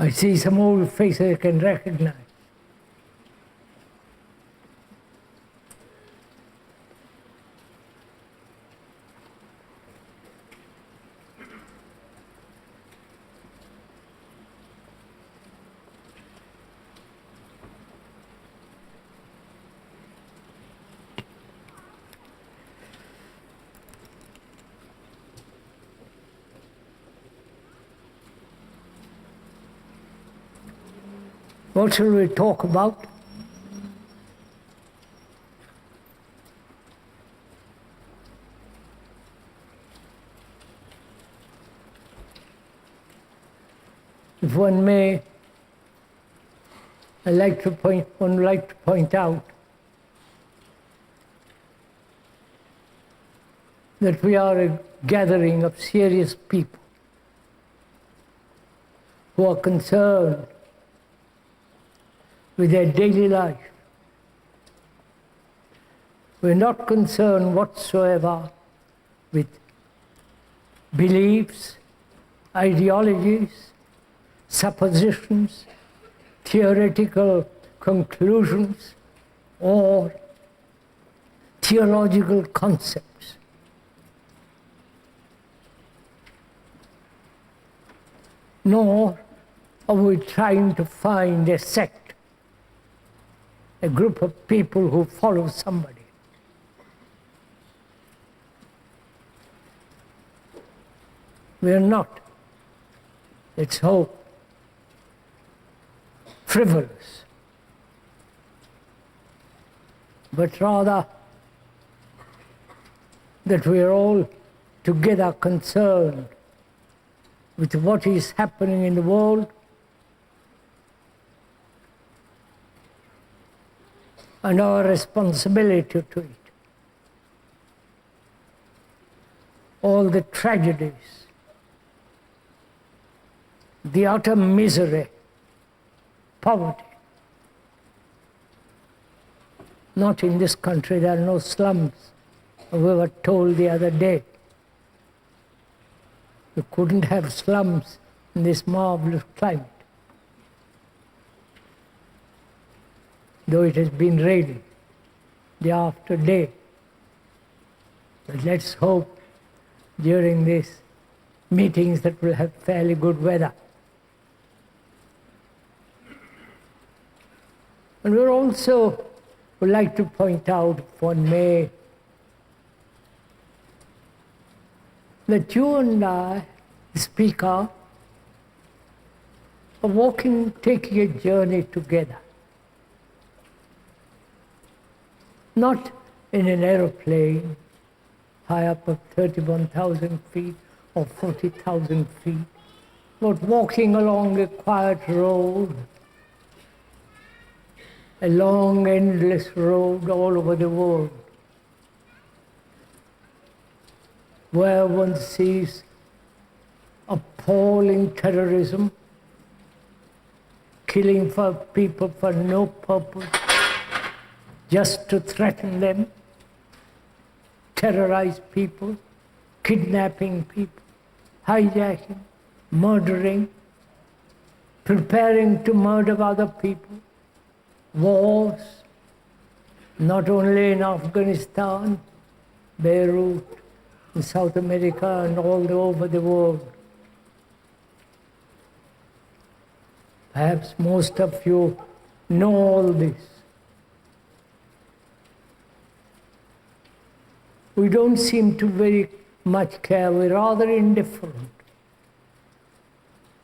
I see some old faces I can recognize. What shall we talk about? If one may, one would like to point out that we are a gathering of serious people who are concerned with their daily life. We're not concerned whatsoever with beliefs, ideologies, suppositions, theoretical conclusions, or theological concepts. Nor are we trying to find a sect, a group of people who follow somebody. We are not, let's hope, frivolous, but rather that we are all together concerned with what is happening in the world and our responsibility to it. All the tragedies, the utter misery, poverty. Not in this country, there are no slums. We were told the other day, you couldn't have slums in this marvelous climate. Though it has been raining day after day. But let's hope during these meetings that we'll have fairly good weather. And we also would like to point out, if one may, that you and I, the speaker, are taking a journey together. Not in an aeroplane high up of 31,000 feet or 40,000 feet, but walking along a quiet road, a long, endless road all over the world, where one sees appalling terrorism, killing for people for no purpose, just to threaten them, terrorize people, kidnapping people, hijacking, murdering, preparing to murder other people, wars, not only in Afghanistan, Beirut, in South America, and all over the world. Perhaps most of you know all this. We don't seem to very much care, we're rather indifferent.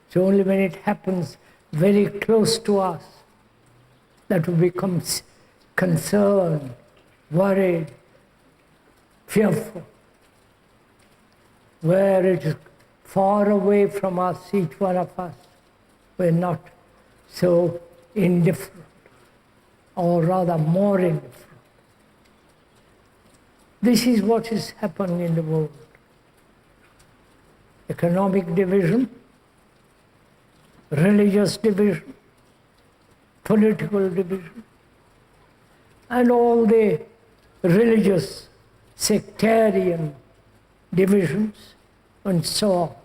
It's only when it happens very close to us that we become concerned, worried, fearful. Where it is far away from us, each one of us, we're not so indifferent, or rather more indifferent. This is what is happening in the world. Economic division, religious division, political division, and all the religious, sectarian divisions, and so on.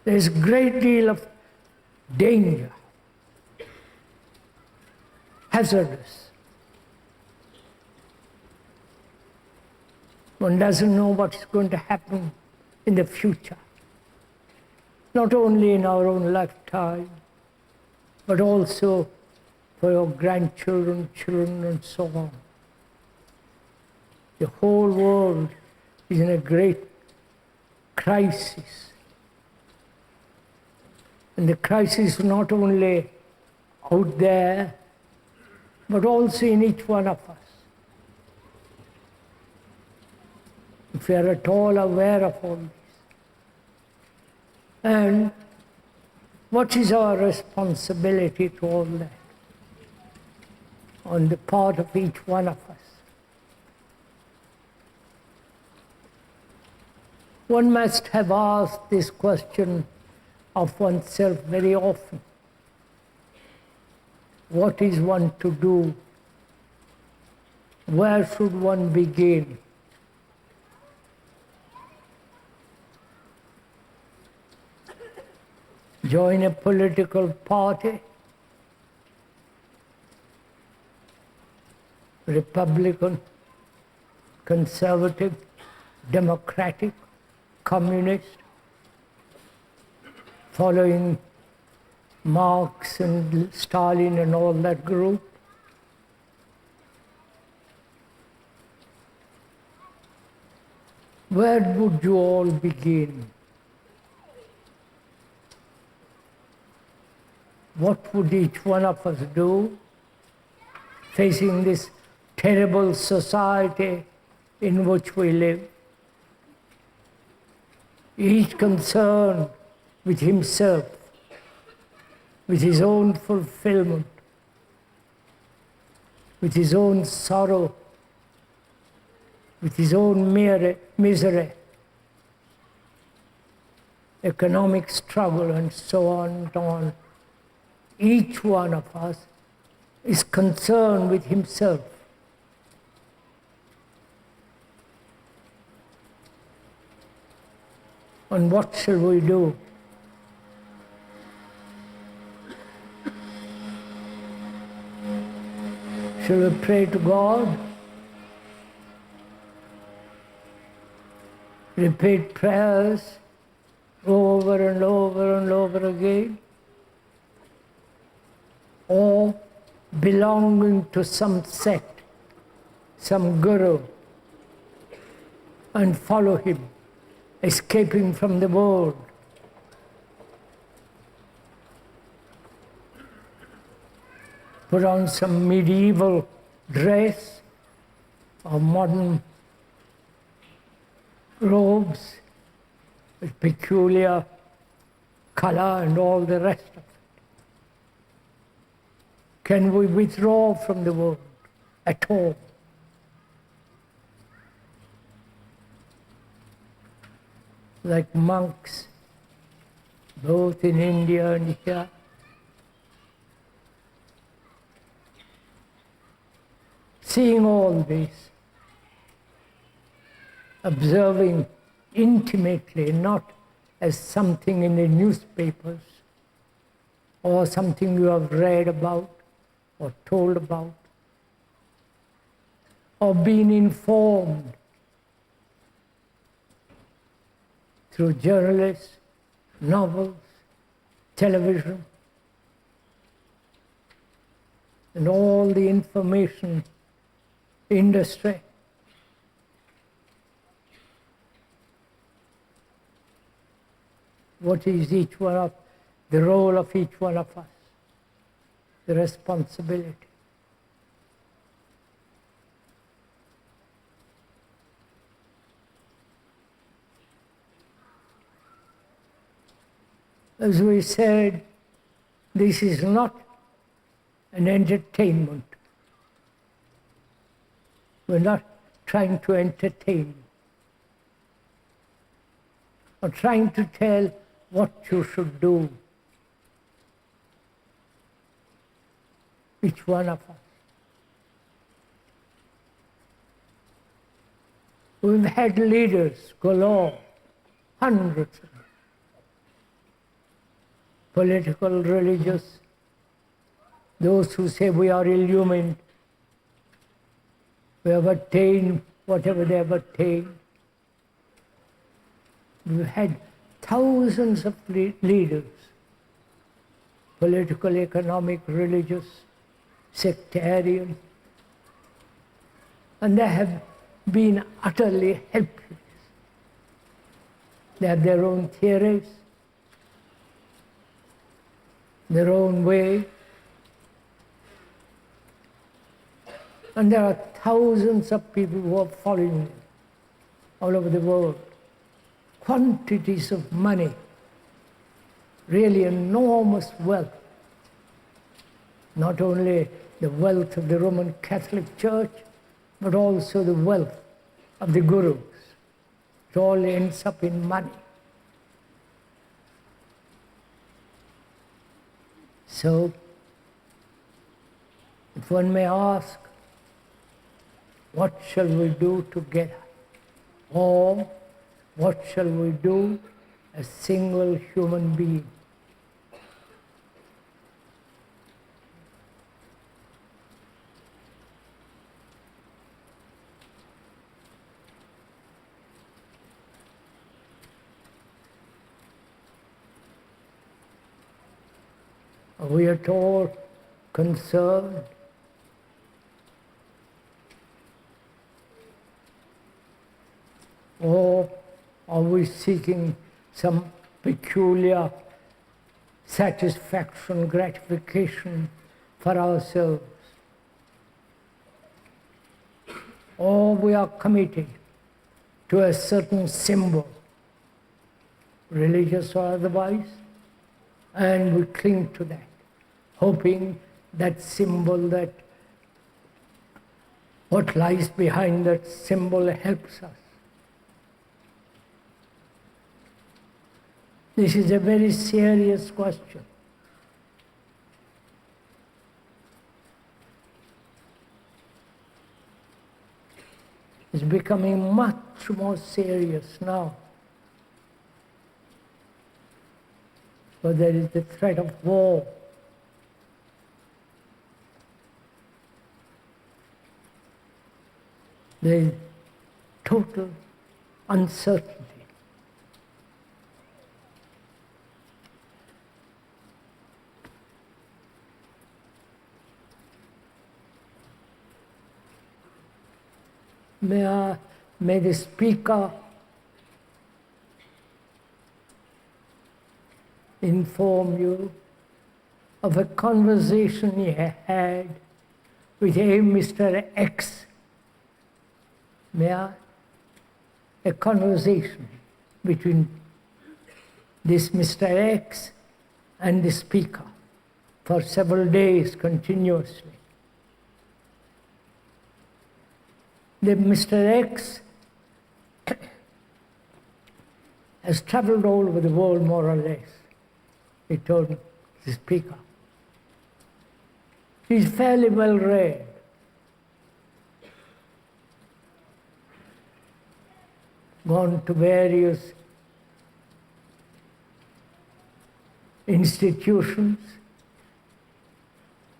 There's a great deal of danger, hazardous. One doesn't know what's going to happen in the future, not only in our own lifetime, but also for your grandchildren, children, and so on. The whole world is in a great crisis. And the crisis is not only out there, but also in each one of us. If we are at all aware of all this. And what is our responsibility to all that on the part of each one of us? One must have asked this question of oneself very often. What is one to do? Where should one begin? Join a political party, Republican, conservative, democratic, communist, following Marx and Stalin and all that group. Where would you all begin? What would each one of us do facing this terrible society in which we live? Each concerned with himself, with his own fulfillment, with his own sorrow, with his own misery, economic struggle, and so on and on. Each one of us is concerned with himself. And what shall we do? Shall we pray to God? Repeat prayers over and over and over again? Or belonging to some sect, some guru, and follow him, escaping from the world? Put on some medieval dress or modern robes with peculiar color and all the rest of it. Can we withdraw from the world at all? Like monks, both in India and here, seeing all this, observing intimately, not as something in the newspapers or something you have read about or told about, or been informed through journalists, novels, television, and all the information industry. What is the role of each one of us? The responsibility. As we said, this is not an entertainment. We're not trying to entertain or trying to tell what you should do. Each one of us. We've had leaders galore, hundreds of them. political, religious, those who say we are illumined, we have attained whatever they have attained. We've had thousands of leaders, political, economic, religious, sectarian, and they have been utterly helpless. They have their own theories, their own way, and there are thousands of people who are following them all over the world. Quantities of money, really enormous wealth. Not only the wealth of the Roman Catholic Church, but also the wealth of the gurus. It all ends up in money. So, if one may ask, what shall we do together? Or what shall we do as single human being? Are we at all concerned? Or are we seeking some peculiar satisfaction, gratification for ourselves? Or we are committed to a certain symbol, religious or otherwise, and we cling to that, hoping that symbol, that what lies behind that symbol helps us. This is a very serious question. It's becoming much more serious now. But there is the threat of war. There is total uncertainty. May the speaker inform you of a conversation he had with a Mr. X. May I? A conversation between this Mr. X and the speaker for several days continuously. The Mr. X has traveled all over the world, more or less, he told the speaker. He's fairly well read. Gone to various institutions.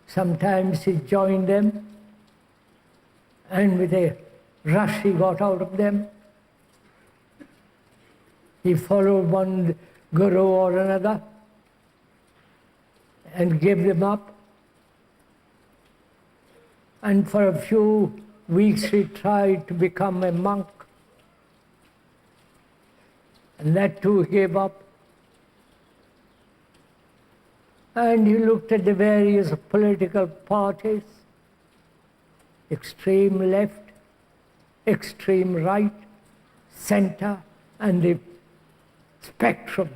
Sometimes he joined them, and with a rush he got out of them. He followed one guru or another and gave them up. And for a few weeks he tried to become a monk. And that too he gave up. And he looked at the various political parties, extreme left, extreme right, center, and the spectrum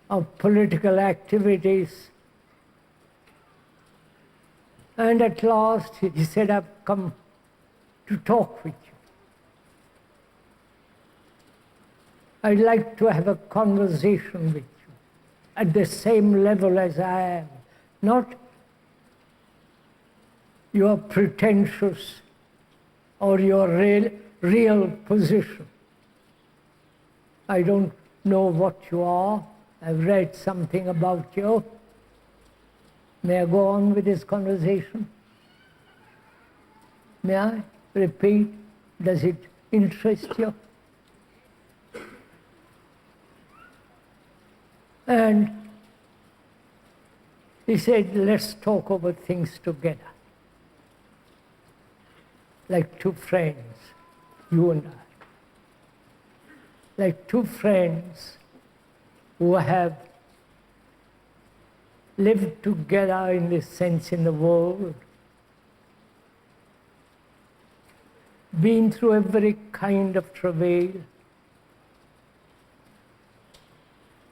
of political activities. And at last he said, I've come to talk with you. I'd like to have a conversation with you at the same level as I am, not your pretentious or your real position. I don't know what you are, I've read something about you. May I go on with this conversation? May I repeat? Does it interest you? And he said, let's talk over things together. Like two friends, you and I. Like two friends who have lived together in this sense in the world, been through every kind of travail.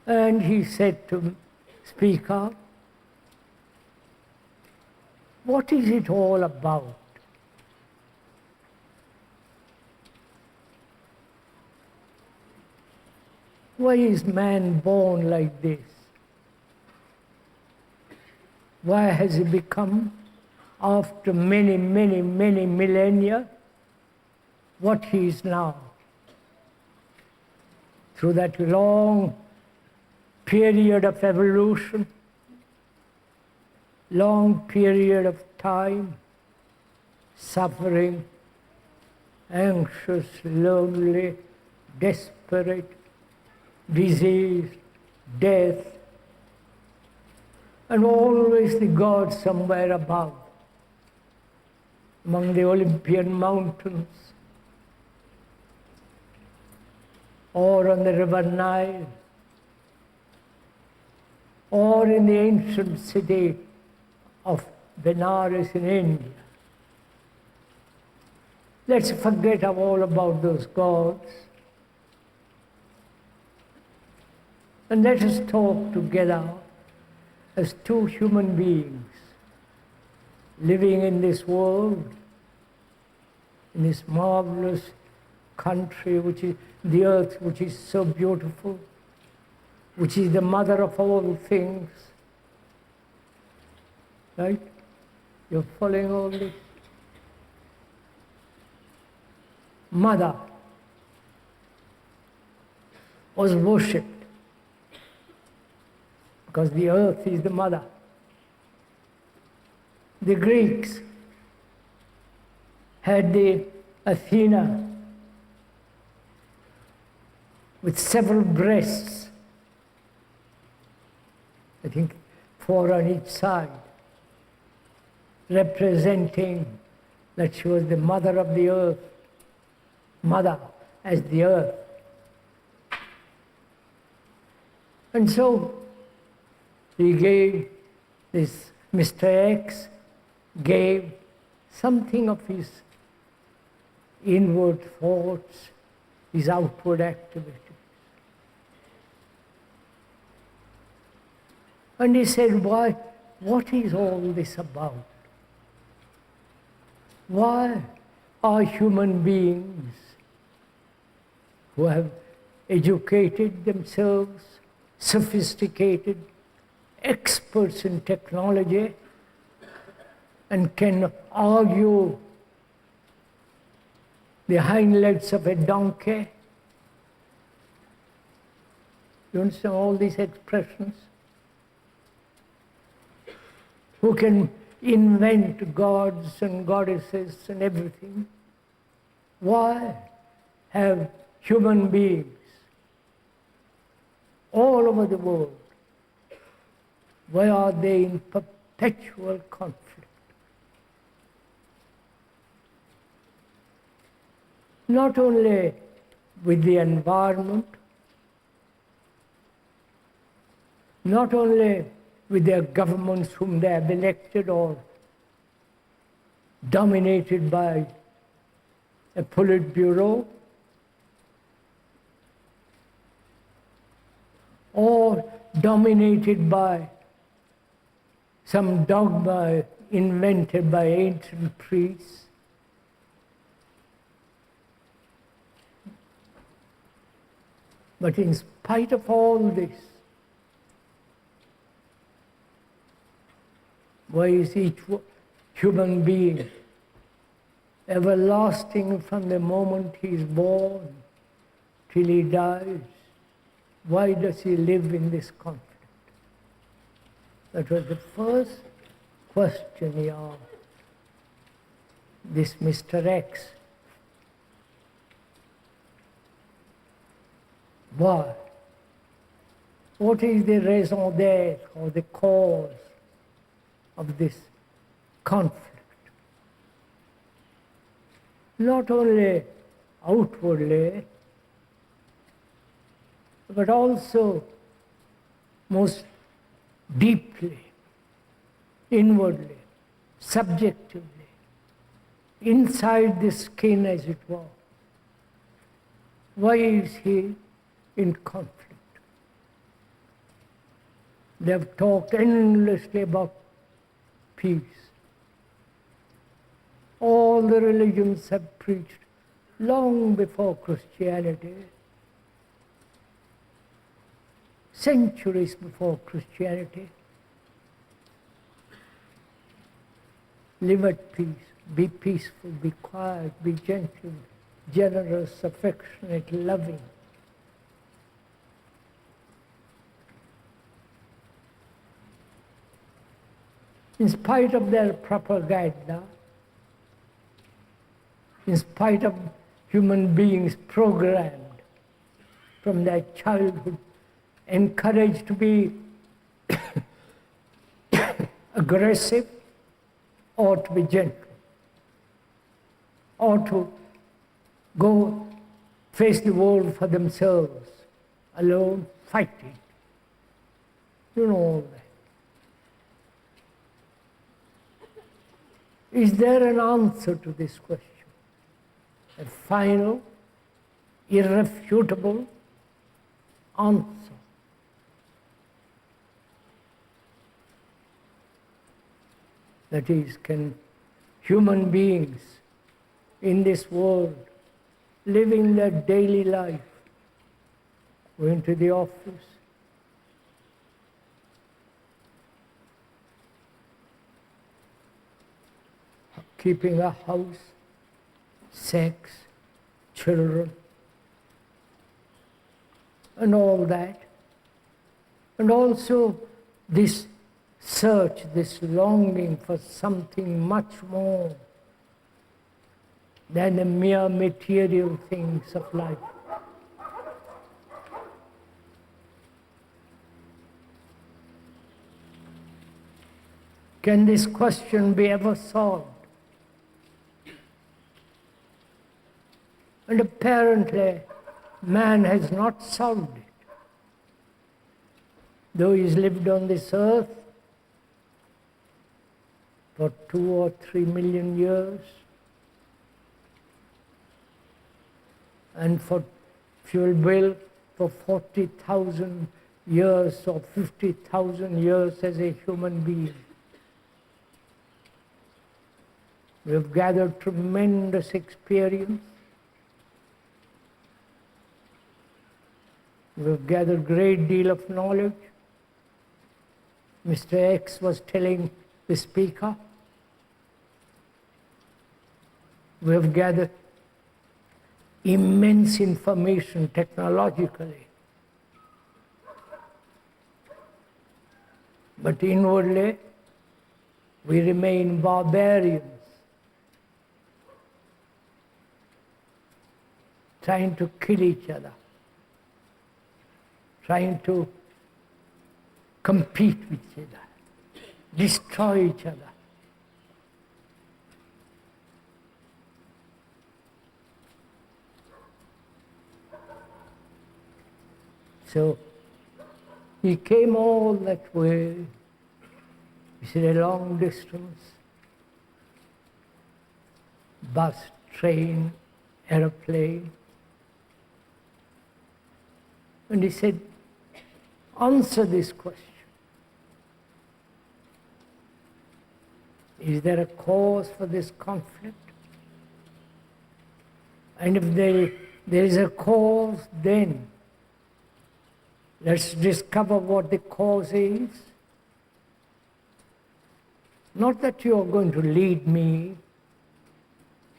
And he said to speak up, what is it all about? Why is man born like this? Why has he become, after many, many, many millennia, what he is now? Through that long period of evolution, long period of time, suffering, anxious, lonely, desperate, disease, death, and always the God somewhere above, among the Olympian mountains, or on the river Nile, or in the ancient city of Benares in India. Let's forget all about those gods. And let us talk together as two human beings living in this world, in this marvelous country, which is the earth, which is so beautiful, which is the mother of all things. Right? You're following all this? Mother was worshipped because the earth is the mother. The Greeks had the Athena with several breasts, I think 4 on each side, representing that she was the mother of the earth, mother as the earth. And so he gave this, Mr. X gave something of his inward thoughts, his outward activities. And he said, why, what is all this about? Why are human beings who have educated themselves, sophisticated, experts in technology, and can argue the hind legs of a donkey? You understand all these expressions? Who can invent gods and goddesses and everything? Why have human beings all over the world, why are they in perpetual conflict? Not only with the environment, not only with their governments whom they have elected or dominated by a Politburo, or dominated by some dogma invented by ancient priests. But in spite of all this, why is each human being everlasting from the moment he is born till he dies? Why does he live in this conflict? That was the first question he asked this Mr. X. Why? What is the raison d'etre or the cause of this conflict? Not only outwardly, but also most deeply, inwardly, subjectively, inside the skin as it were. Why is he in conflict? They have talked endlessly about peace. All the religions have preached long before Christianity, centuries before Christianity. Live at peace, be peaceful, be quiet, be gentle, generous, affectionate, loving. In spite of their propaganda, in spite of human beings programmed from their childhood, encouraged to be aggressive or to be gentle, or to go face the world for themselves, alone, fighting. You know all that. Is there an answer to this question? A final, irrefutable answer. That is, can human beings in this world, living their daily life, going to the office, keeping a house, sex, children, and all that, and also this search, this longing for something much more than the mere material things of life. Can this question be ever solved? And apparently, man has not solved it. Though he's lived on this earth for 2 or 3 million years, and for, if you will, for 40,000 years or 50,000 years as a human being. We have gathered tremendous experience. We have gathered a great deal of knowledge. Mr. X was telling the speaker, we have gathered immense information technologically. But inwardly, we remain barbarians, trying to kill each other, trying to compete with each other, destroy each other. So he came all that way. He said a long distance, bus, train, aeroplane. And he said, answer this question. Is there a cause for this conflict? And if there is a cause, then let's discover what the cause is. Not that you are going to lead me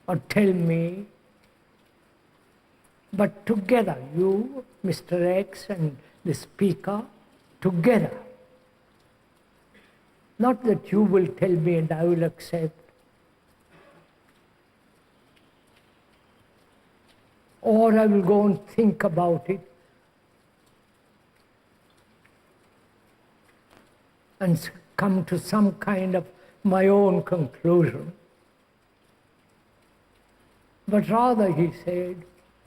or tell me, but together, you, Mr. X, and the speaker, together. Not that you will tell me and I will accept, or I will go and think about it and come to some kind of my own conclusion. But rather, he said,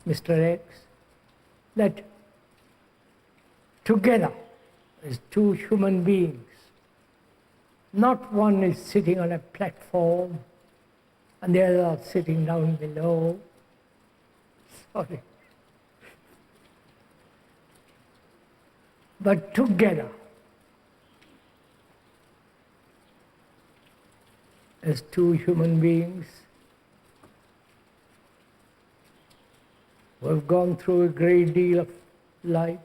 Mr. X, that together as two human beings, not one is sitting on a platform and the other sitting down below. Sorry. But together as two human beings who have gone through a great deal of life,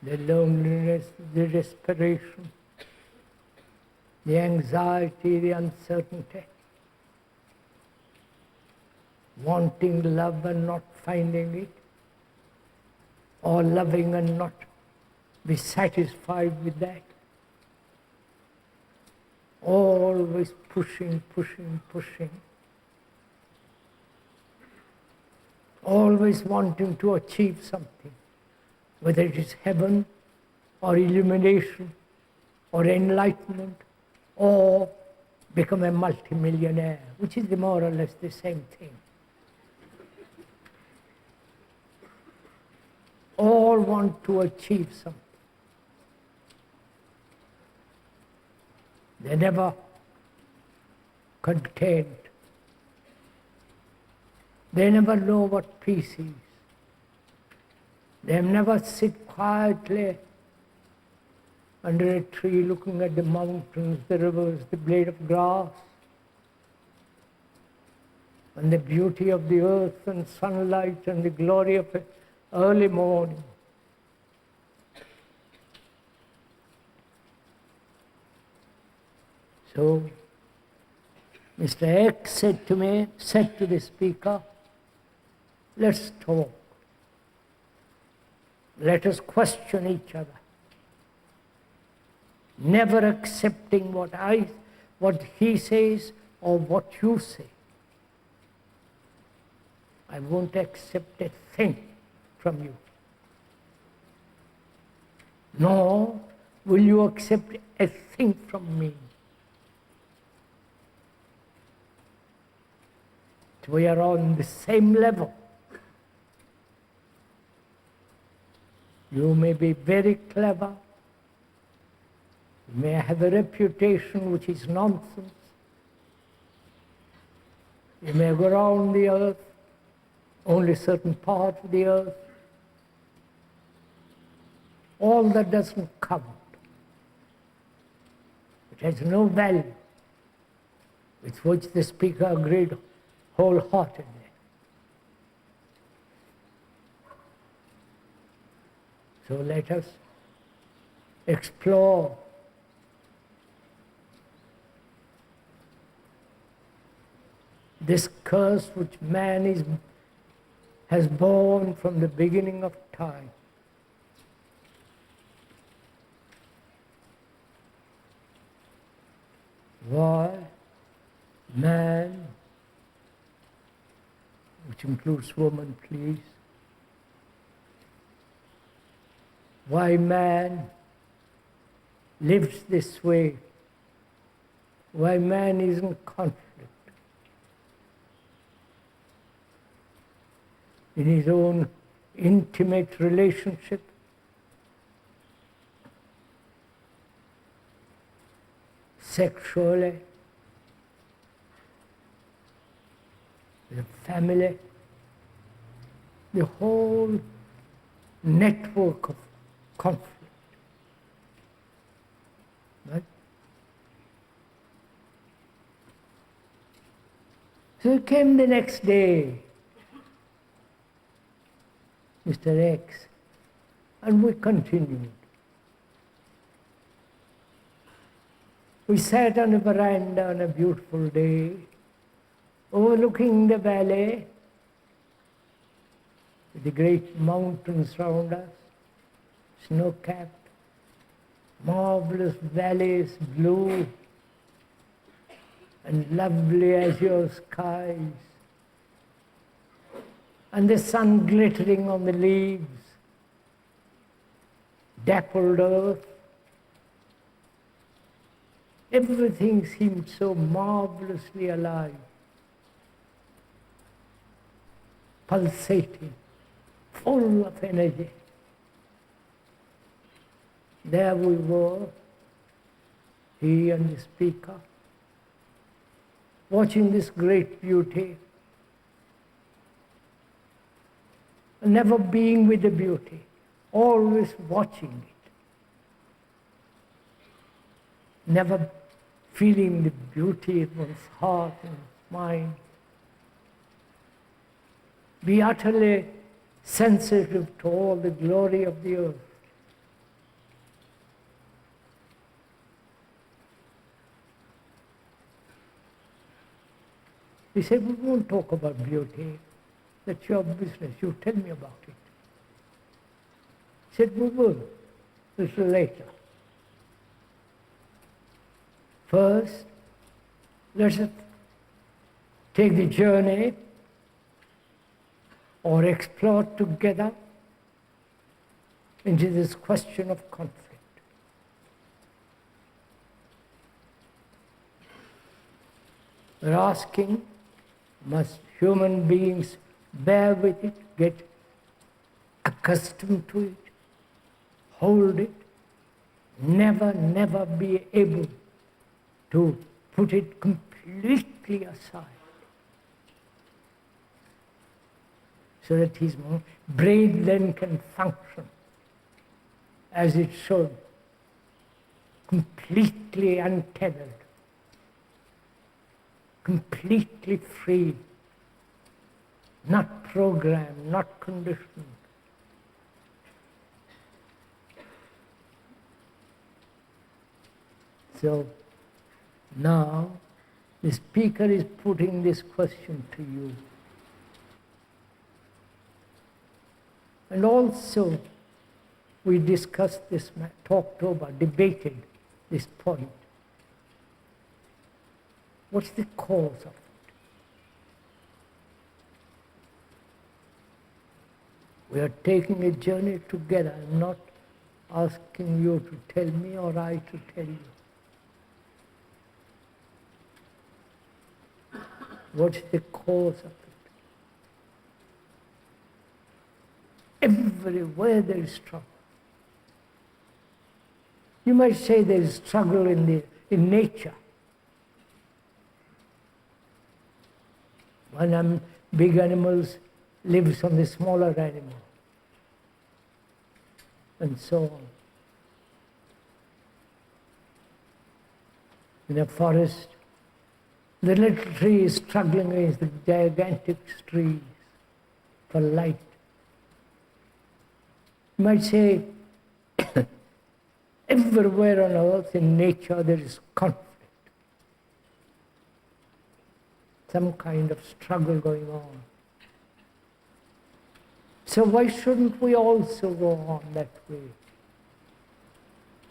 the loneliness, the desperation, the anxiety, the uncertainty, wanting love and not finding it, or loving and not be satisfied with that. Always pushing, pushing, pushing. Always wanting to achieve something, whether it is heaven or illumination or enlightenment or become a multimillionaire, which is more or less the same thing. All want to achieve something. They're never content. They never know what peace is. They never sit quietly under a tree looking at the mountains, the rivers, the blade of grass, and the beauty of the earth and sunlight and the glory of an early morning. So, Mr. X said to the speaker, let's talk. Let us question each other. Never accepting what he says or what you say. I won't accept a thing from you. Nor will you accept a thing from me. We are on the same level. You may be very clever. You may have a reputation which is nonsense. You may go around the earth, only certain part of the earth. All that doesn't count. It has no value, with which the speaker agreed wholeheartedly. So let us explore this curse which man has borne from the beginning of time. Why man, which includes woman, please. Why man lives this way. Why man is in conflict in his own intimate relationship, sexually, the family, the whole network of conflict. Right? So he came the next day, Mr. X, and we continued. We sat on a veranda on a beautiful day, overlooking the valley, The great mountains round us, snow-capped, marvelous valleys, blue and lovely azure skies, and the sun glittering on the leaves, dappled earth. Everything seemed so marvelously alive, pulsating, full of energy. There we were, he and the speaker, watching this great beauty, never being with the beauty, always watching it, never feeling the beauty in one's heart and mind. Be utterly sensitive to all the glory of the earth. He said, we won't talk about beauty. That's your business. You tell me about it. He said, we will, a little later. First, let us take the journey or explore together into this question of conflict. We're asking, must human beings bear with it, get accustomed to it, hold it, never be able to put it completely aside, so that his brain then can function as it should, completely untethered, completely free, not programmed, not conditioned. So now the speaker is putting this question to you. And also we discussed this, talked over, debated this point. What's the cause of it? We are taking a journey together. I'm not asking you to tell me or I to tell you. What's the cause of it? Everywhere there is struggle. You might say there is struggle in nature. One big animals lives on the smaller animal, and so on. In a forest, the little tree is struggling against the gigantic trees for light. You might say, everywhere on earth, in nature, there is conflict. Some kind of struggle going on. So why shouldn't we also go on that way?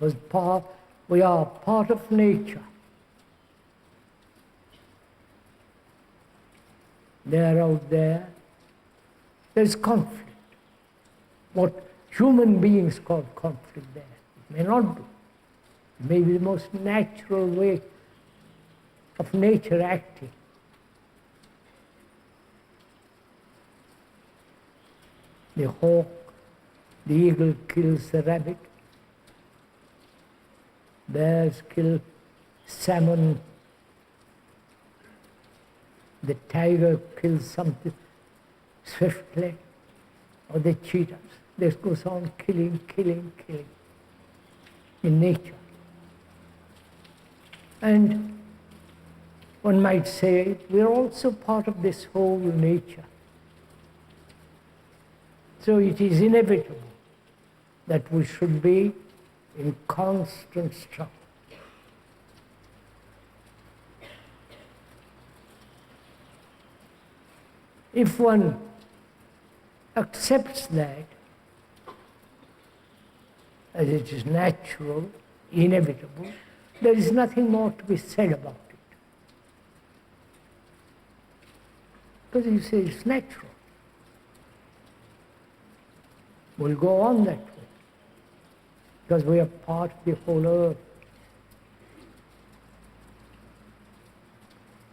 Because we are part of nature. They're out there. There's conflict. What human beings call conflict there. It may not be. It may be the most natural way of nature acting. The hawk, the eagle kills the rabbit. Bears kill salmon. The tiger kills something swiftly, or the cheetahs. This goes on killing in nature. And one might say we're also part of this whole nature. So it is inevitable that we should be in constant struggle. If one accepts that as it is natural, inevitable, there is nothing more to be said about it. Because you say it's natural. We'll go on that way. Because we are part of the whole earth.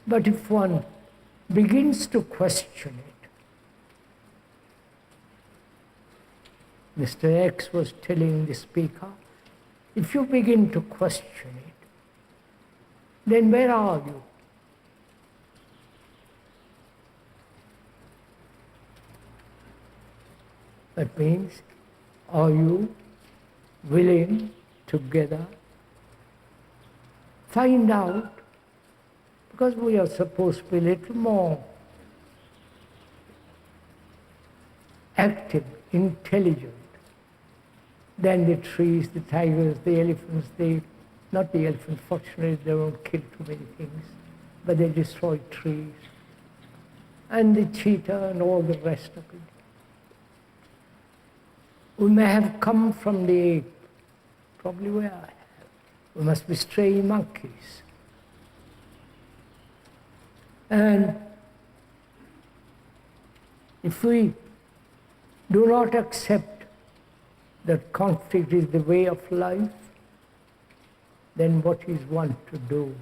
But if one begins to question it, Mr. X was telling the speaker, if you begin to question it, then where are you? That means, are you willing together find out, because we are supposed to be a little more active, intelligent than the trees, the tigers, the elephants, not the elephants, fortunately they don't kill too many things, but they destroy trees, and the cheetah and all the rest of it. We may have come from the ape, probably we are. We must be stray monkeys. And if we do not accept that conflict is the way of life, then what is one to do?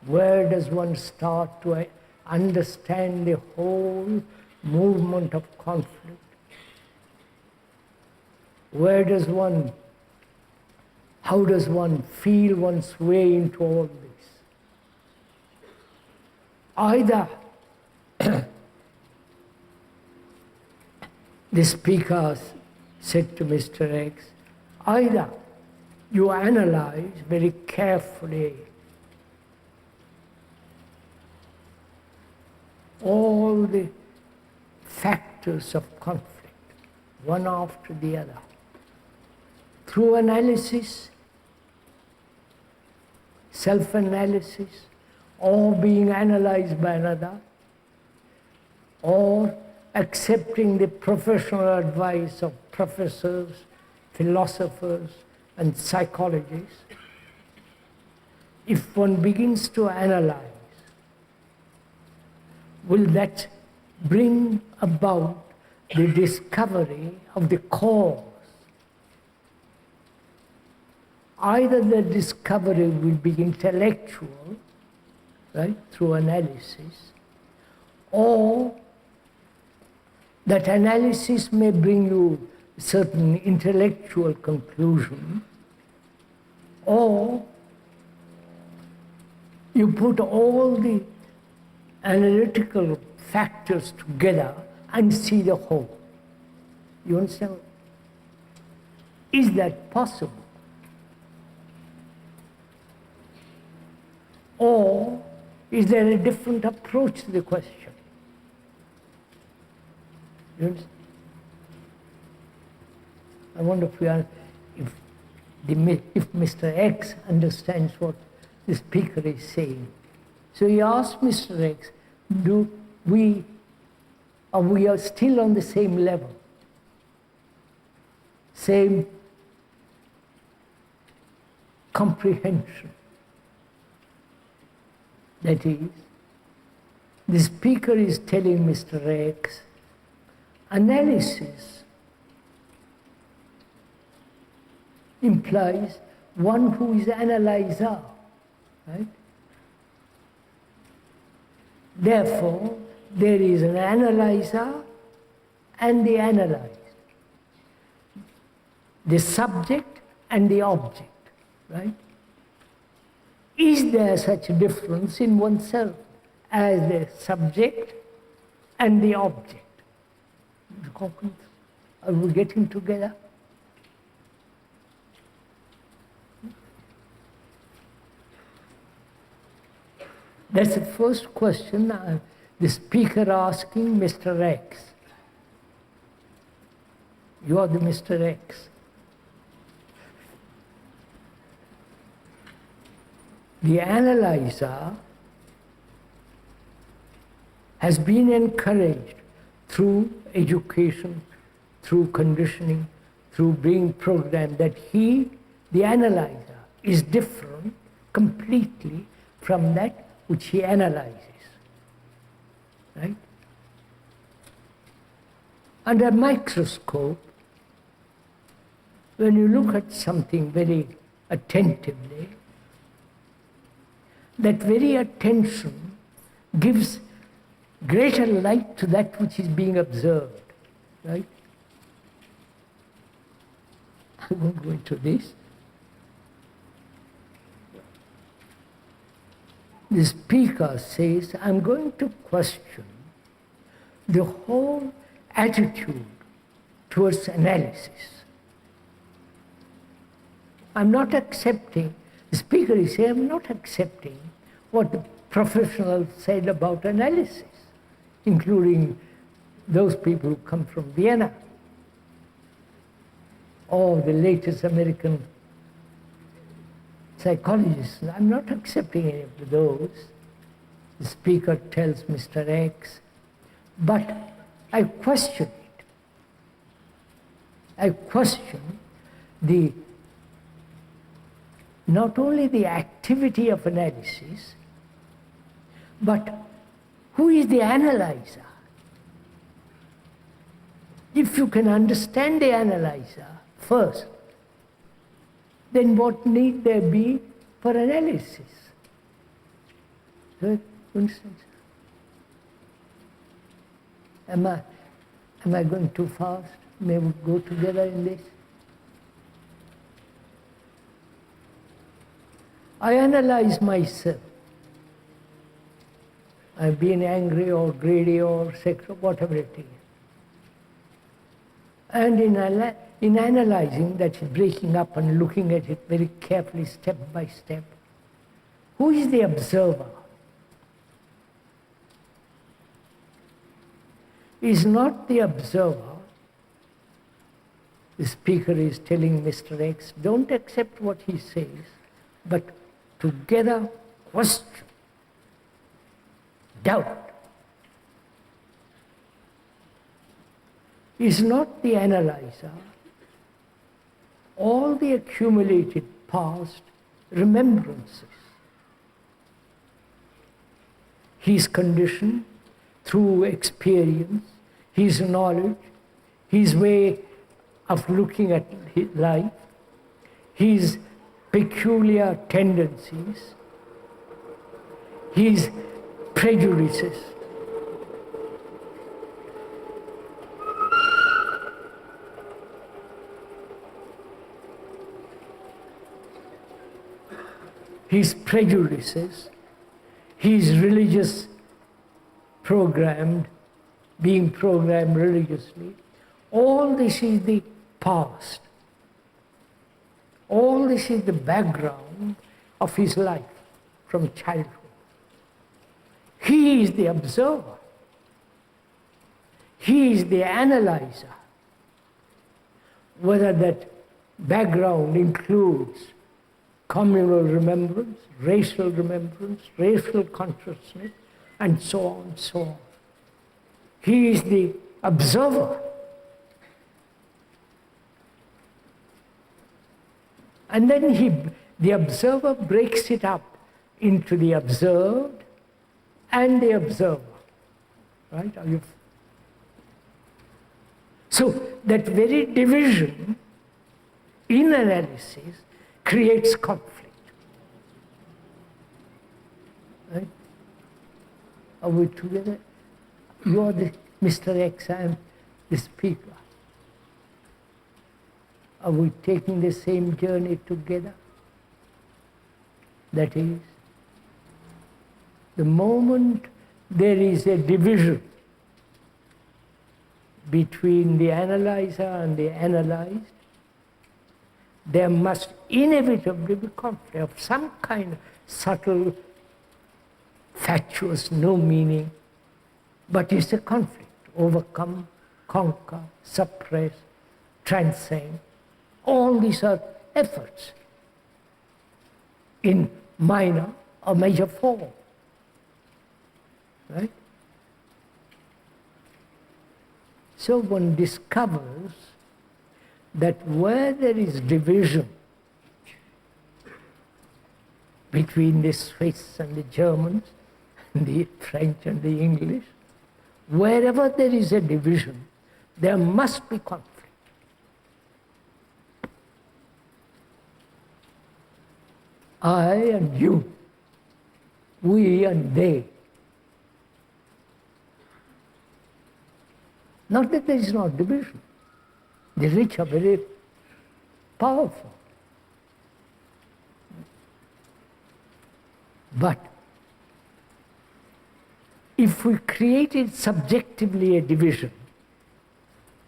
Where does one start to understand the whole movement of conflict? How does one feel one's way into all this? Either the speaker said to Mr. X, either you analyze very carefully all the factors of conflict, one after the other, through analysis, self-analysis, or being analyzed by another, or accepting the professional advice of professors, philosophers, and psychologists. If one begins to analyze, will that bring about the discovery of the cause? Either the discovery will be intellectual, right, through analysis, or that analysis may bring you certain intellectual conclusion, or you put all the analytical factors together and see the whole. You understand? Is that possible? Or is there a different approach to the question? You understand? I wonder if Mr. X understands what the speaker is saying. So he asked Mr. X, we are still on the same level, same comprehension. That is, the speaker is telling Mr. X, analysis implies one who is analyzer, right? Therefore, there is an analyzer and the analyzed, the subject and the object, right? Is there such a difference in oneself as the subject and the object? Are we getting together? That's the first question the speaker asking Mr. X. You are the Mr. X. The analyzer has been encouraged through education, through conditioning, through being programmed that he, the analyzer, is different completely from that which he analyzes. Right? Under a microscope, when you look at something very attentively, that very attention gives greater light to that which is being observed. Right? I won't go into this. The speaker says, I'm going to question the whole attitude towards analysis. I'm not accepting, the speaker is saying, I'm not accepting what the professionals said about analysis, including those people who come from Vienna, or the latest American psychologists. I'm not accepting any of those. The speaker tells Mr. X, but I question it. I question not only the activity of analysis, but who is the analyzer? If you can understand the analyzer first, then what need there be for analysis? For instance, am I going too fast? May we go together in this? I analyze myself. I've been angry or greedy or sexual, whatever it is. And in analyzing, that's breaking up and looking at it very carefully, step by step, who is the observer? Is not the observer, the speaker is telling Mr. X, don't accept what he says, but together question, doubt. Is not the analyzer all the accumulated past remembrances. His condition through experience, his knowledge, his way of looking at his life, his peculiar tendencies, his prejudices. His prejudices, his religious being programmed religiously, all this is the past. All this is the background of his life from childhood. He is the observer. He is the analyzer. Whether that background includes communal remembrance, racial consciousness, and so on, so on. He is the observer. And then the observer breaks it up into the observed and the observer. Right? So that very division in analysis creates conflict. Right? Are we together? You are the Mr. X, I am the speaker. Are we taking the same journey together? That is, the moment there is a division between the analyzer and the analyzed, there must inevitably be conflict of some kind, subtle, fatuous, no meaning, but it's a conflict. Overcome, conquer, suppress, transcend. All these are efforts in minor or major form. Right? So one discovers that where there is division between the Swiss and the Germans, the French and the English, wherever there is a division, there must be conflict. I and you, we and they. Not that there is not division. The rich are very powerful. But if we created subjectively a division,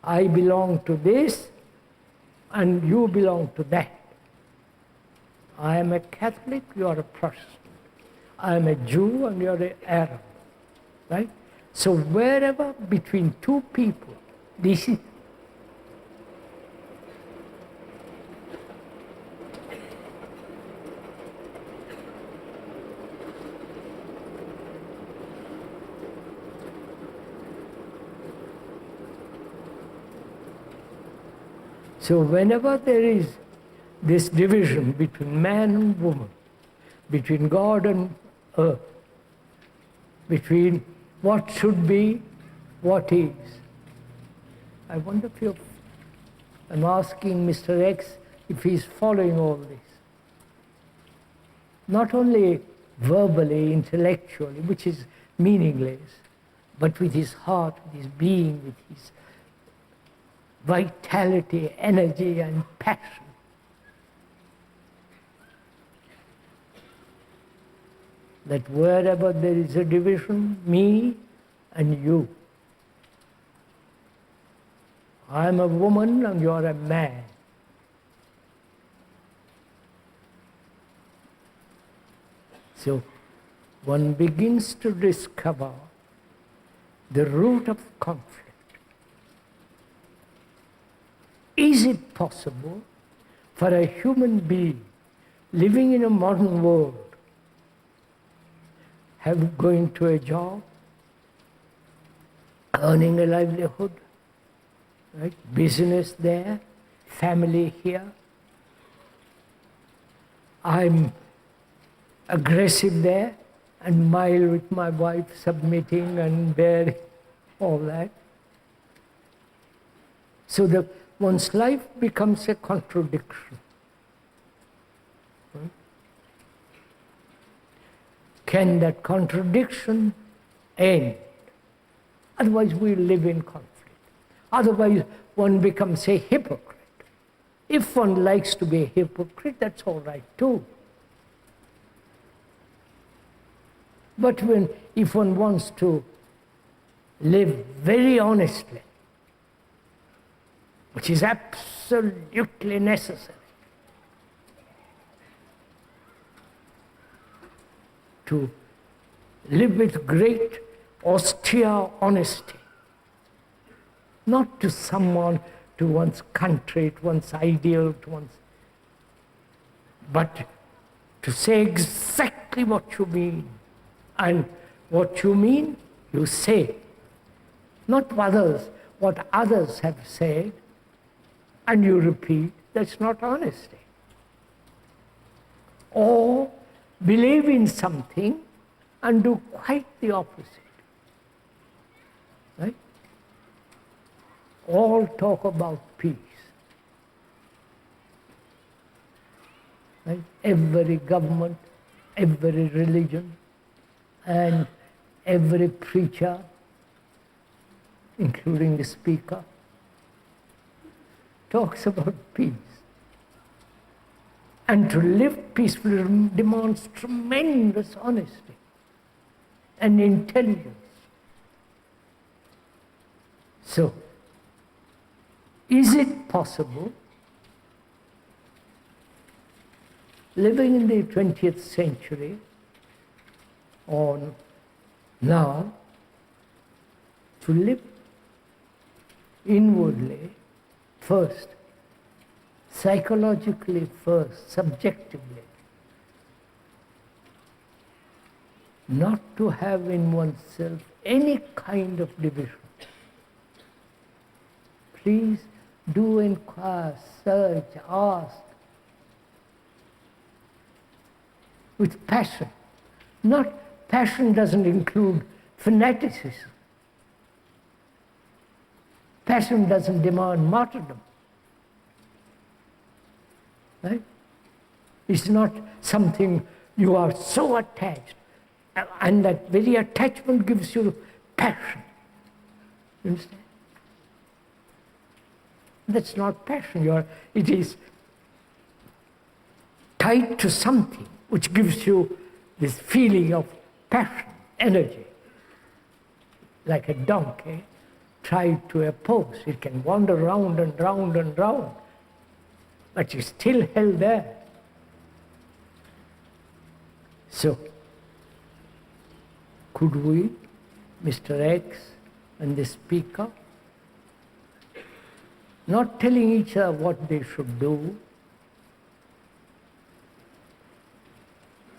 I belong to this and you belong to that. I am a Catholic, you are a Protestant. I am a Jew and you are an Arab. Right? So wherever between two people, this is so whenever there is this division between man and woman, between God and earth, between what should be, what is. I wonder if you're, I'm asking Mr. X if he's following all this. Not only verbally, intellectually, which is meaningless, but with his heart, with his being, with his vitality, energy, and passion. That wherever there is a division, me and you. I'm a woman and you're a man. So one begins to discover the root of conflict. Is it possible for a human being living in a modern world, going to a job, earning a livelihood, right? Business there, family here. I'm aggressive there and mild with my wife, submitting and bearing, all that. So that one's life becomes a contradiction. Right? Can that contradiction end? Otherwise we live in conflict. Otherwise one becomes a hypocrite. If one likes to be a hypocrite, that's all right too. But if one wants to live very honestly, which is absolutely necessary, to live with great austere honesty, not to someone, to one's country, to one's ideal, to one's, but to say exactly what you mean. And what you mean, you say. Not what others have said, and you repeat. That's not honesty. Or believe in something and do quite the opposite. Right? All talk about peace. Right? Every government, every religion, and every preacher, including the speaker, talks about peace. And to live peacefully demands tremendous honesty and intelligence. So, is it possible, living in the 20th century, or now, to live inwardly first, psychologically first, subjectively, not to have in oneself any kind of division, please do inquire, search, ask with passion. Passion doesn't include fanaticism. Passion doesn't demand martyrdom. Right? It's not something you are so attached, and that very attachment gives you passion. You understand? That's not passion. It is tied to something which gives you this feeling of passion, energy. Like a donkey tied to a post. It can wander round and round and round, but it's still held there. So, could we, Mr. X and the speaker, not telling each other what they should do,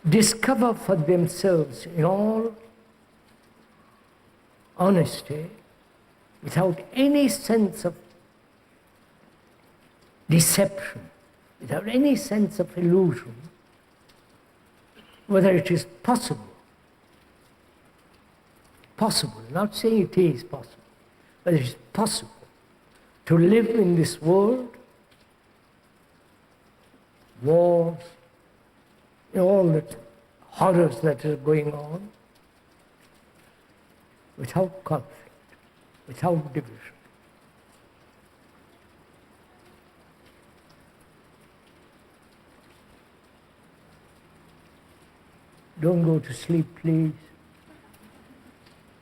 discover for themselves in all honesty, without any sense of deception, without any sense of illusion, whether it is possible, not saying it is possible, but it is possible to live in this world, wars, all the horrors that are going on, without conflict, without division. Don't go to sleep, please.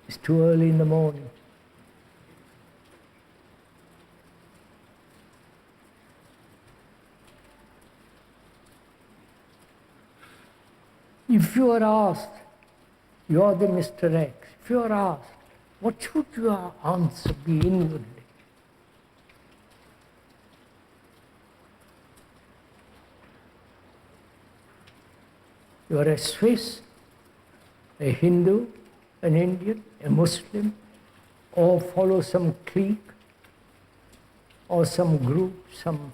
It's too early in the morning. If you are asked, you are the Mr. X, if you are asked, what should your answer be inwardly? You are a Swiss, a Hindu, an Indian, a Muslim, or follow some clique, or some group, some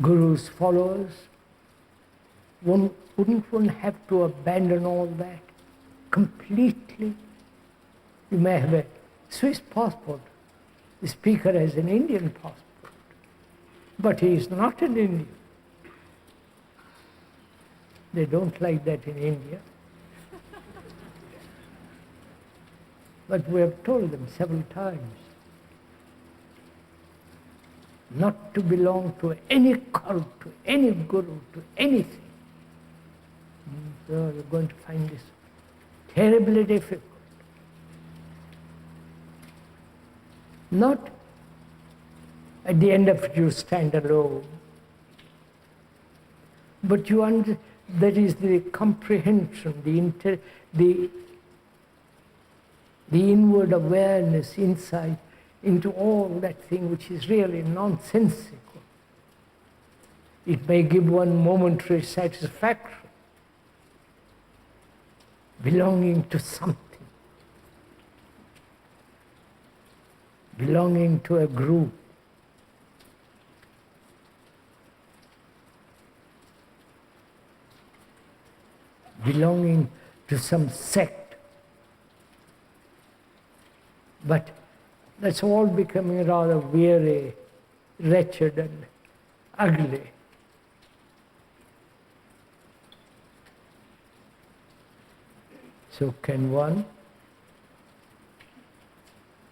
guru's followers. Wouldn't one have to abandon all that completely? You may have a Swiss passport. The speaker has an Indian passport, but he is not an Indian. They don't like that in India. But we have told them several times not to belong to any cult, to any guru, to anything. So you're going to find this terribly difficult. Not at the end of it you stand alone, but that is the comprehension, the inward awareness, insight into all that thing which is really nonsensical. It may give one momentary satisfaction, belonging to something, belonging to a group. Belonging to some sect. But that's all becoming rather weary, wretched and ugly. So can one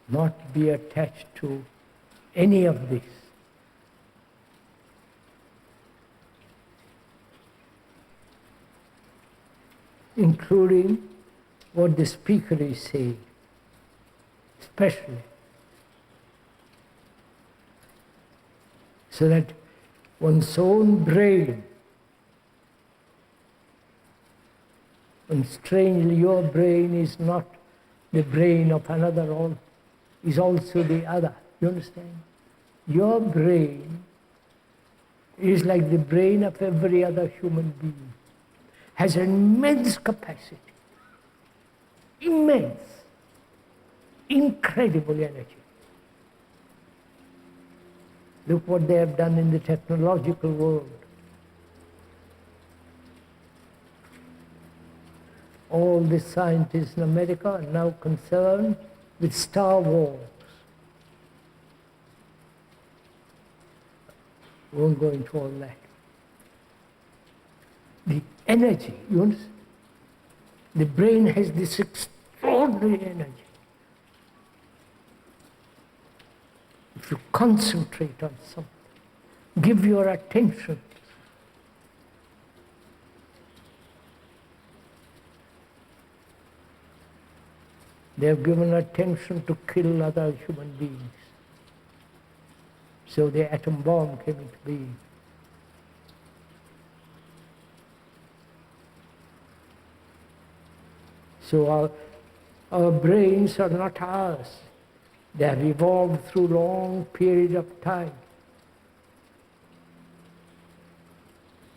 not be attached to any of this? Including what the speaker is saying, especially. So that one's own brain, and strangely your brain is not the brain of another, is also the other. You understand? Your brain is like the brain of every other human being. Has immense capacity, immense, incredible energy. Look what they have done in the technological world. All the scientists in America are now concerned with Star Wars. We won't go into all that. The energy, you understand? The brain has this extraordinary energy. If you concentrate on something, give your attention. They have given attention to kill other human beings. So the atom bomb came into being. So our brains are not ours. They have evolved through long period of time.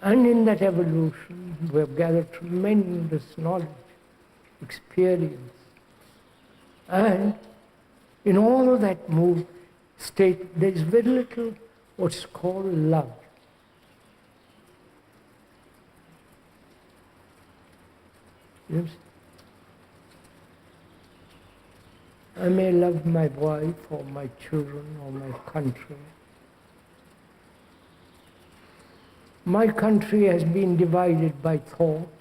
And in that evolution, we have gathered tremendous knowledge, experience. And in all of that state, there is very little what's called love. Yes? I may love my wife or my children or my country. My country has been divided by thought,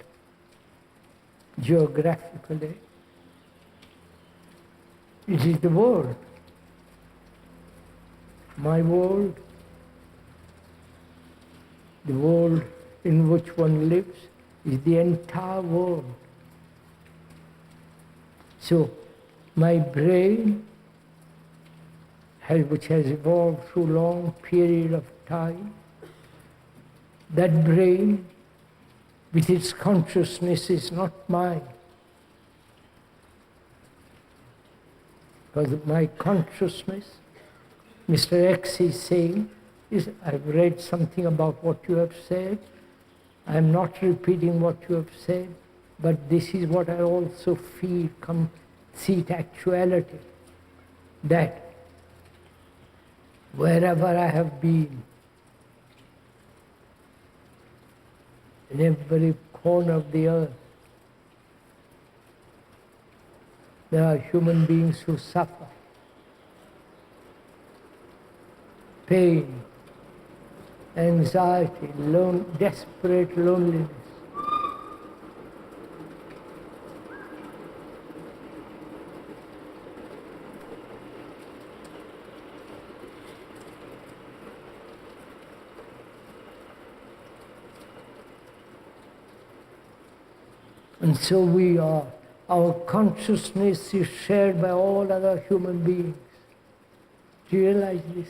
geographically. It is the world. My world, the world in which one lives, is the entire world. So, my brain, which has evolved through long period of time, that brain with its consciousness is not mine. Because my consciousness, Mr. X is saying, I've read something about what you have said. I'm not repeating what you have said, but this is what I also feel, conceit actuality, that wherever I have been, in every corner of the earth, there are human beings who suffer pain, anxiety, desperate loneliness. And so our consciousness is shared by all other human beings. Do you realize this?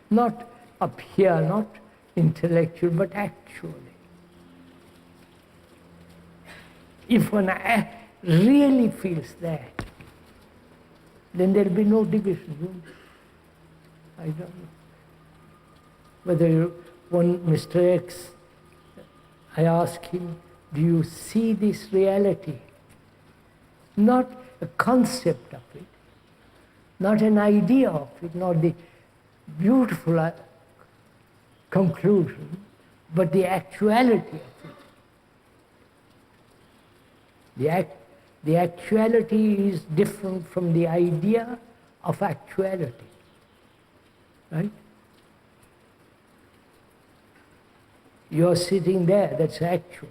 Not up here, not intellectual, but actually. If one really feels that, then there will be no division. I don't know. Whether Mr. X, I ask him, do you see this reality? Not a concept of it, not an idea of it, not the beautiful conclusion, but the actuality of it. The actuality is different from the idea of actuality, right? You're sitting there, that's actual.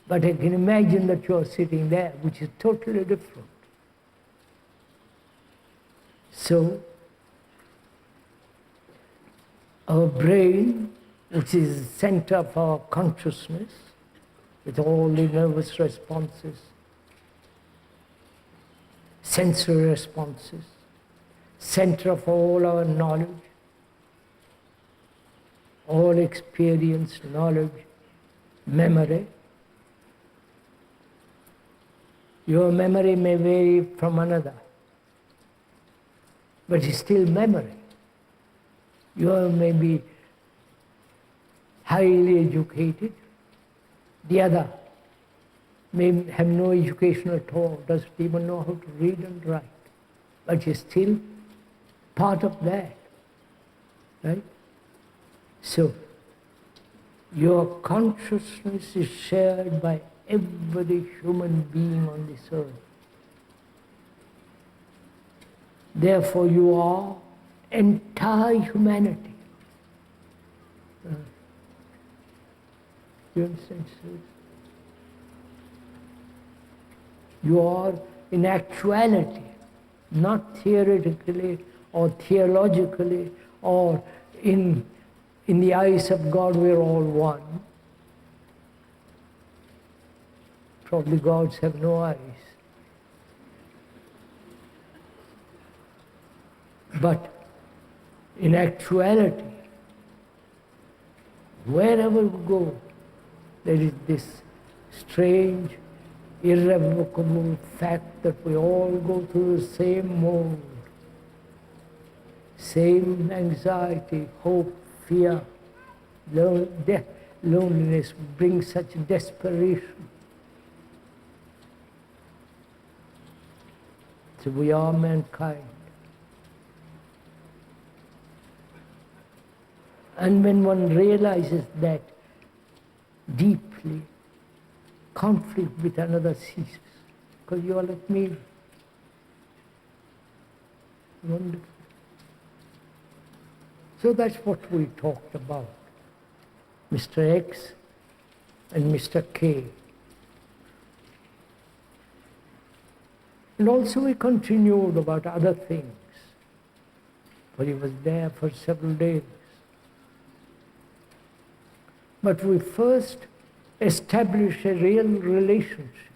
But I can imagine that you're sitting there, which is totally different. So, our brain, which is the center of our consciousness, with all the nervous responses, sensory responses, center of all our knowledge, all experience, knowledge, memory. Your memory may vary from another, but it's still memory. You may be highly educated, the other may have no education at all, doesn't even know how to read and write, but is still part of that, Right? So, your consciousness is shared by every human being on this earth. Therefore, you are entire humanity. You understand, sir? You are in actuality, not theoretically or theologically or in the eyes of God we're all one. Probably gods have no eyes. But in actuality, wherever we go, there is this strange, irrevocable fact that we all go through the same mode, same anxiety, hope, fear, loneliness brings such desperation. So we are mankind. And when one realizes that deeply, conflict with another ceases, because you are like me. Wonderful. So that's what we talked about, Mr. X and Mr. K. And also we continued about other things, for he was there for several days. But we first establish a real relationship,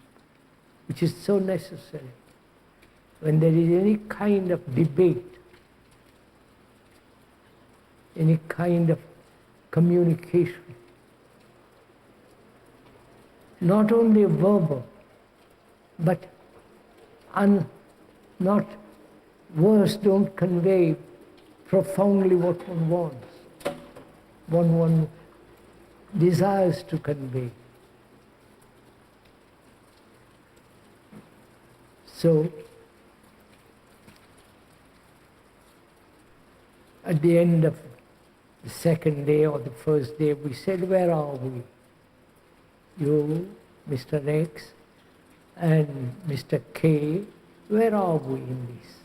which is so necessary. When there is any kind of debate, any kind of communication, not only verbal, but not words don't convey profoundly what one wants, one desires to convey. So, at the end of the second day or the first day, we said, where are we? You, Mr. X, and Mr. K, where are we in this?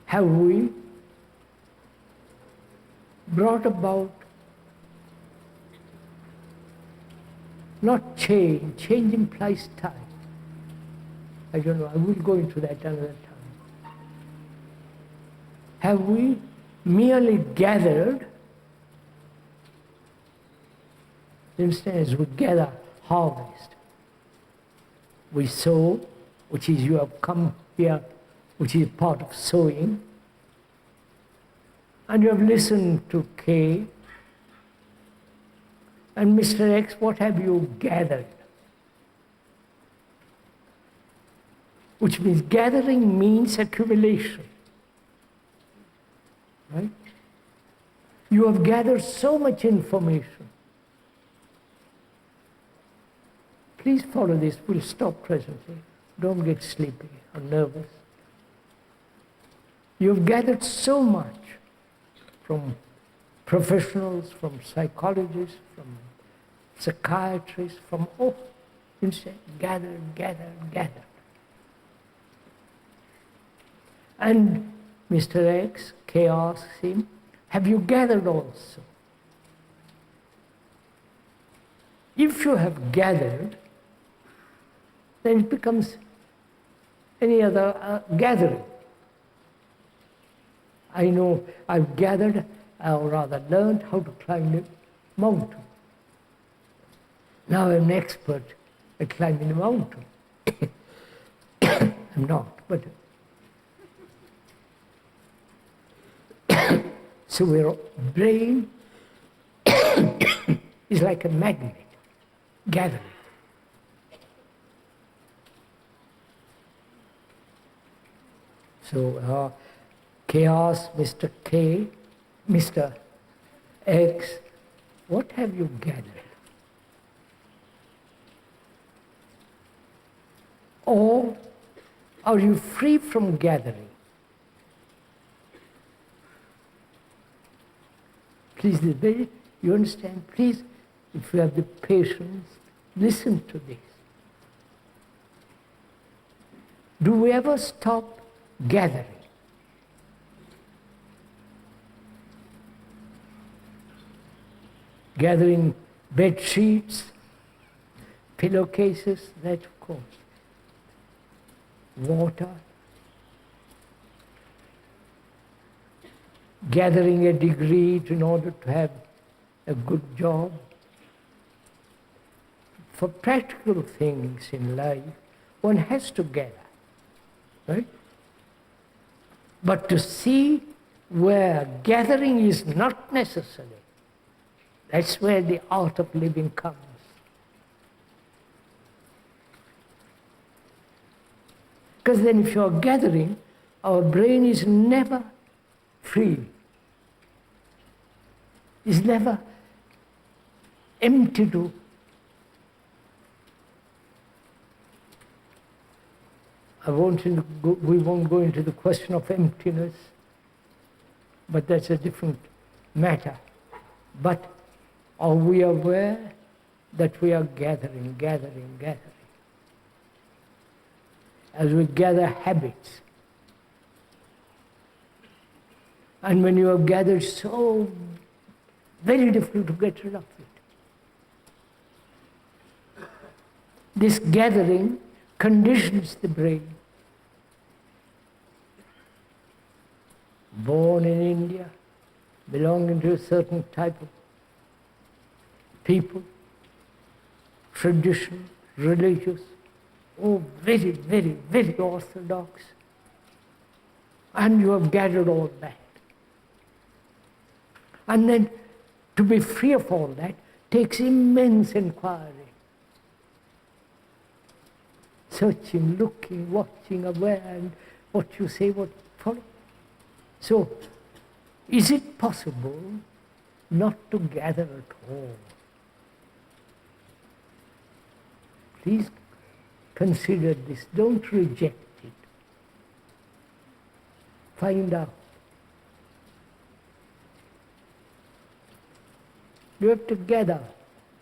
Have we brought about not change? Change implies time. I don't know, I will go into that another time. Have we merely gathered, as we gather harvest, we sow, which is you have come here, which is part of sowing, and you have listened to K, and Mr. X, what have you gathered? Which means gathering means accumulation. Right? You have gathered so much information. Please follow this. We'll stop presently. Don't get sleepy or nervous. You've gathered so much from professionals, from psychologists, from psychiatrists, from all. Instead, gathered. And Mr. X, K asks him, have you gathered also? If you have gathered, then it becomes any other gathering. I know I've gathered, or rather learned how to climb the mountain. Now I'm an expert at climbing the mountain. I'm not, but so our brain is like a magnet, gathering. So chaos, Mr. K, Mr. X, what have you gathered? Or are you free from gathering? Please, you understand? Please, if you have the patience, listen to this. Do we ever stop gathering? Gathering bed sheets, pillowcases, that of course. Water. Gathering a degree in order to have a good job. For practical things in life, one has to gather, right? But to see where gathering is not necessary, that's where the art of living comes. Because then if you're gathering, our brain is never free. It's never empty to. We won't go into the question of emptiness, but that's a different matter. But are we aware that we are gathering? As we gather habits. And when you have gathered, so very difficult to get rid of it. This gathering conditions the brain. Born in India, belonging to a certain type of people, tradition, religious, very, very, very orthodox. And you have gathered all that. And then to be free of all that takes immense inquiry. Searching, looking, watching, aware, and what you say, what follow. So, is it possible not to gather at all? Please consider this. Don't reject it. Find out. You have to gather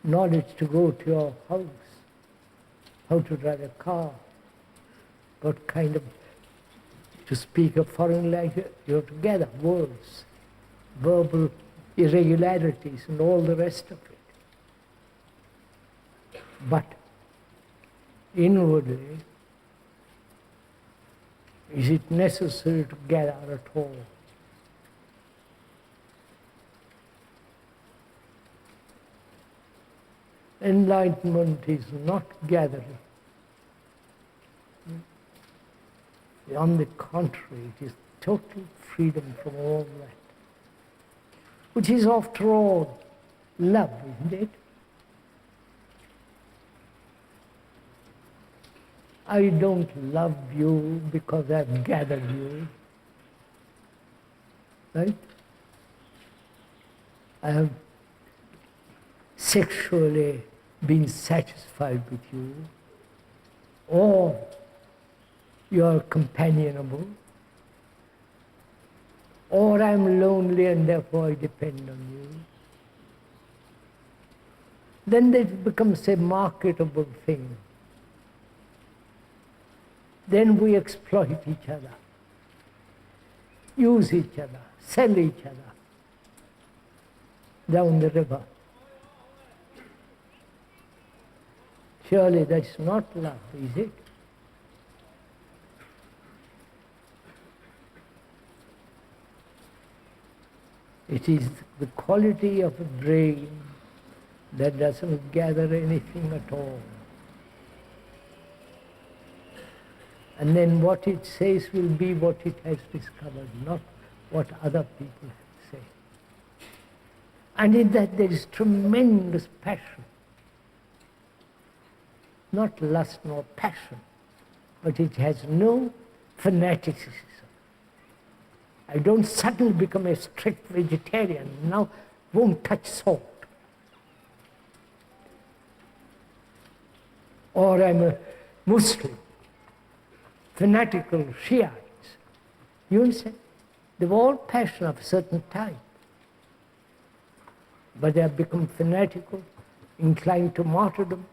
knowledge to go to your house, how to drive a car, what kind of, to speak a foreign language, you have to gather words, verbal irregularities and all the rest of it. But inwardly, is it necessary to gather at all? Enlightenment is not gathering. On the contrary, it is total freedom from all that. Which is, after all, love, isn't it? I don't love you because I've gathered you. Right? I have sexually been satisfied with you, or you are companionable, or I'm lonely and therefore I depend on you. Then it becomes a marketable thing. Then we exploit each other, use each other, sell each other down the river. Surely that's not love, is it? It is the quality of a brain that doesn't gather anything at all. And then what it says will be what it has discovered, not what other people say. And in that there is tremendous passion. Not lust nor passion, but it has no fanaticism. I don't suddenly become a strict vegetarian, now won't touch salt. Or I'm a Muslim, fanatical Shiites. You understand? They've all passion of a certain type. but they have become fanatical, inclined to martyrdom,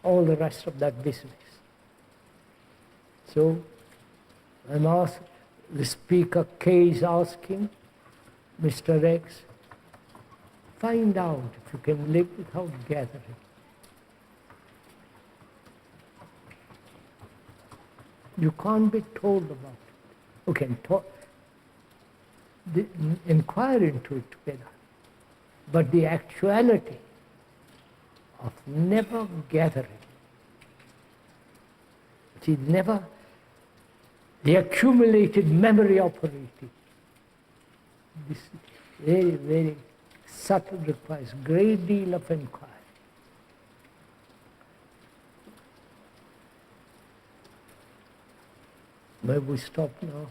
all the rest of that business. So I'm asked, the speaker K is asking, Mr. X, find out if you can live without gathering. You can't be told about it. You can talk, inquire into it together. But the actuality of never gathering, which is never the accumulated memory operating, this is very, very subtle, requires great deal of inquiry. May we stop now?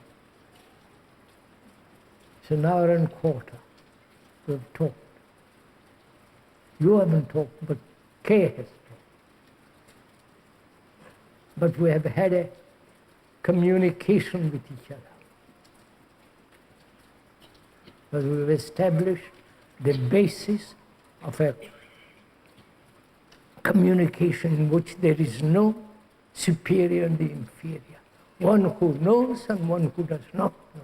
It's an hour and a quarter. We have talked. You haven't talked, but Kay has talked. But we have had a communication with each other. But we have established the basis of a communication in which there is no superior and the inferior. One who knows and one who does not know.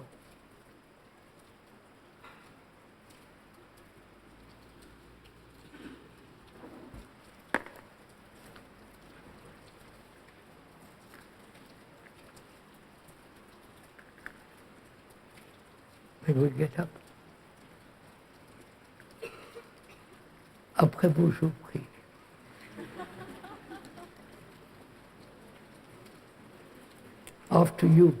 May we get up? Après vous, je vous prie. After you.